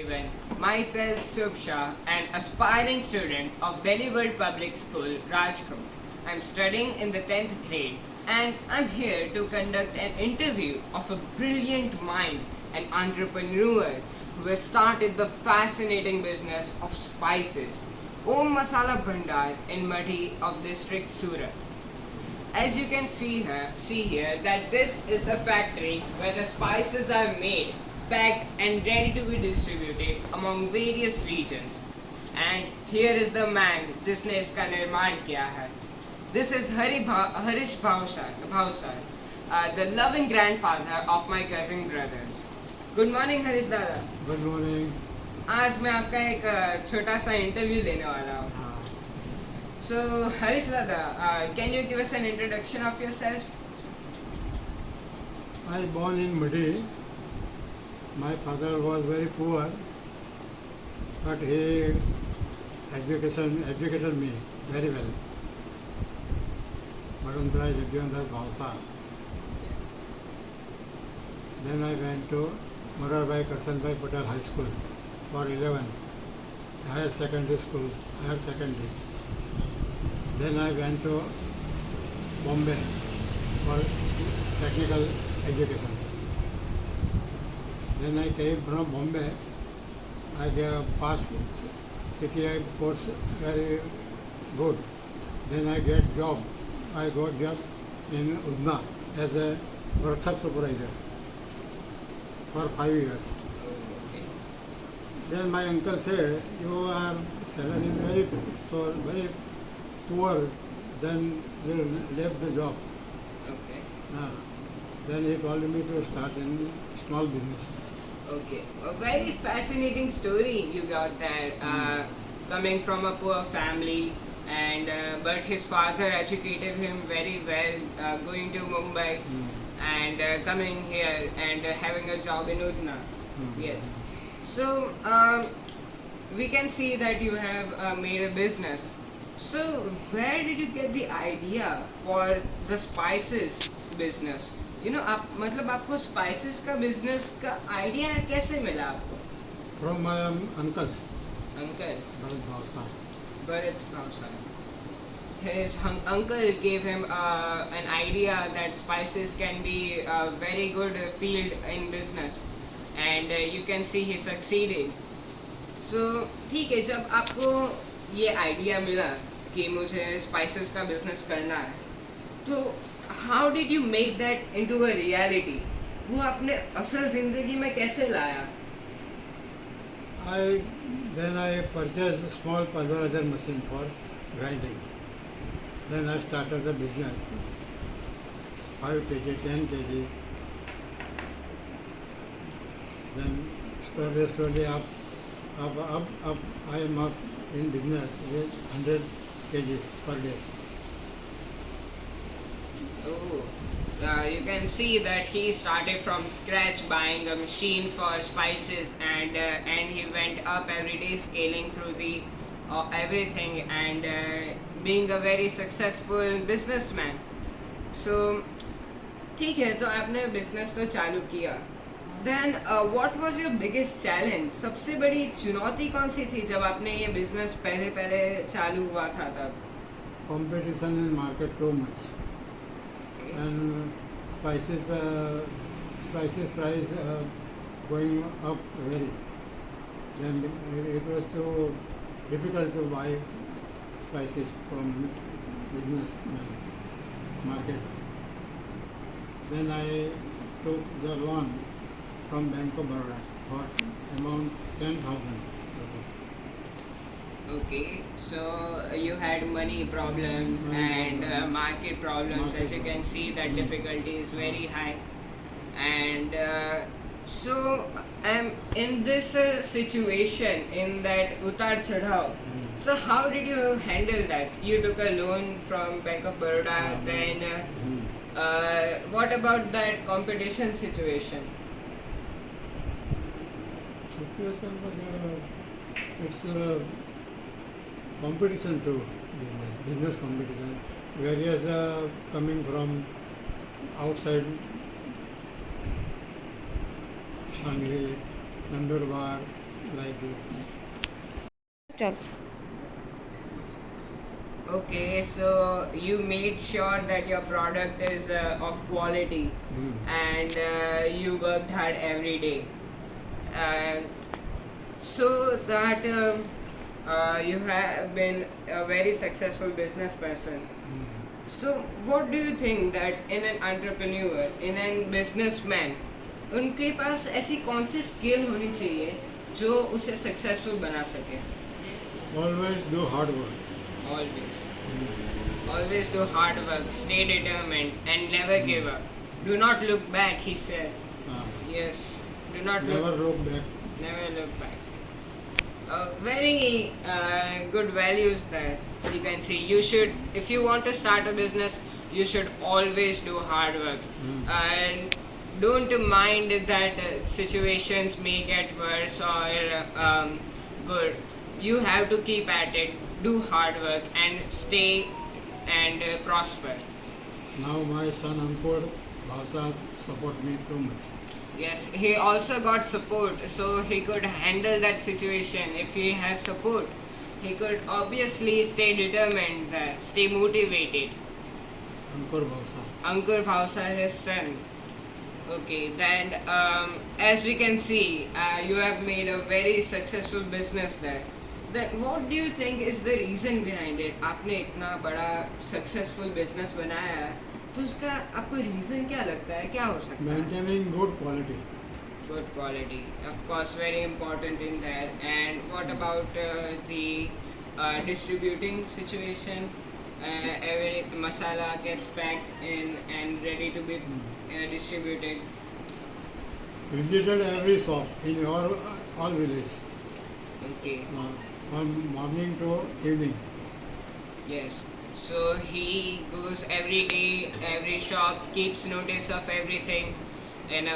everyone. Myself, Subsha, an aspiring student of Delhi World Public School, Rajkot. I'm studying in the 10th grade and I'm here to conduct an interview of a brilliant mind, an entrepreneur who has started the fascinating business of spices, Om Masala Bhandar in Madhi of district Surat. As you can see here that this is the factory where the spices are made, packed and ready to be distributed among various regions. And here is the man जिसने इसका निर्माण किया है. This is Harish Bhausar, the loving grandfather of my cousin brothers. Good morning Harish दादा. Good morning. आज मैं आपका एक छोटा सा इंटरव्यू लेने वाला हूँ. हाँ, So Harish Dada, can you give us an introduction of yourself? I was born in Madhi. My father was very poor, but he educated me very well. Madhuntra Jagyandas Bhausar. Then I went to Morarbai Karsanbhai Patel High School for 11, higher secondary school, higher secondary. Then I went to Bombay for technical education. Then I came from Bombay. I passed CTI course very good. Then I get job. I got job in Udna as a workshop supervisor for 5 years. Then my uncle said, "Your salary is very poor." Then you left the job. Okay. Then he told me to start in small business. Okay. A very fascinating story you got there. Coming from a poor family, and but his father educated him very well. Going to Mumbai and coming here and having a job in Udna. Yes. So we can see that you have made a business. So where did you get the idea for the spices business? You know, आप मतलब आपको spices का business का idea कैसे मिला आपको? From my uncle, Uncle Bharat Bhausar. Bharat Bhausar. His uncle gave him an idea that spices can be a very good field in business, and you can see he succeeded. So ठीक है, जब आपको ये idea मिला कि मुझे spices का business करना है, तो how did you make that into a reality? वो आपने असल जिंदगी में कैसे लाया? Then I purchased small pulverizer machine for grinding. Then I started the business. 5 kg, 10 kg. Then slowly up, I am up in business with 100 kgs per day. Oh, you can see that he started from scratch buying a machine for spices, and he went up every day scaling through the everything and being a very successful businessman. So ठीक है, तो आपने business तो चालू किया. Then what was your biggest challenge? सबसे बड़ी चुनौती कौन सी थी जब आपने ये बिजनेस पहले चालू हुआ था तब? Competition in market too much. And spices price going up very. Then it was too difficult to buy spices from businessmen market. Then I took the loan from Bank of Baroda for amount 10,000 rupees. Okay, so you had money problems and market problems. As you can see, that difficulty is very high. And so in this situation, in that utar chadhav, so how did you handle that? You took a loan from Bank of Baroda. Then what about that competition situation? Situation was it's competition to business competition. Various coming from outside Sangli, Nandurbar, like this. चल Okay, so you made sure that your product is of quality, and you worked hard every day. And so that you have been a very successful business person. So, what do you think that in an entrepreneur, in a businessman, उनके पास ऐसी कौन सी skill होनी चाहिए जो उसे successful बना सके? Always do hard work. Always. Always do hard work, stay determined, and never give up. Do not look back, he said. Uh, Yes, do not never look, look back. never look back. Very good values there. You can see you should, if you want to start a business, you should always do hard work, and don't mind that situations may get worse or good. You have to keep at it, do hard work, and stay and prosper. Now my son Ankur Bhavsar support me too much. Yes, he also got support, so he could handle that situation. If he has support, he could obviously stay determined, stay motivated. Ankur Bhavsar. Ankur Bhavsar, his son. Okay, then as we can see, you have made a very successful business there. Then what do you think is the reason behind it? आपने इतना बड़ा successful business बनाया है, तो उसका आपको reason क्या लगता है? क्या हो सकता है? Maintaining good quality. Good quality, of course, very important in that. And what about the distributing situation? Every masala gets packed in and ready to be distributed. Visited every shop in all village Okay, from morning to evening. yes. So he goes every day, every shop, keeps notice of everything, and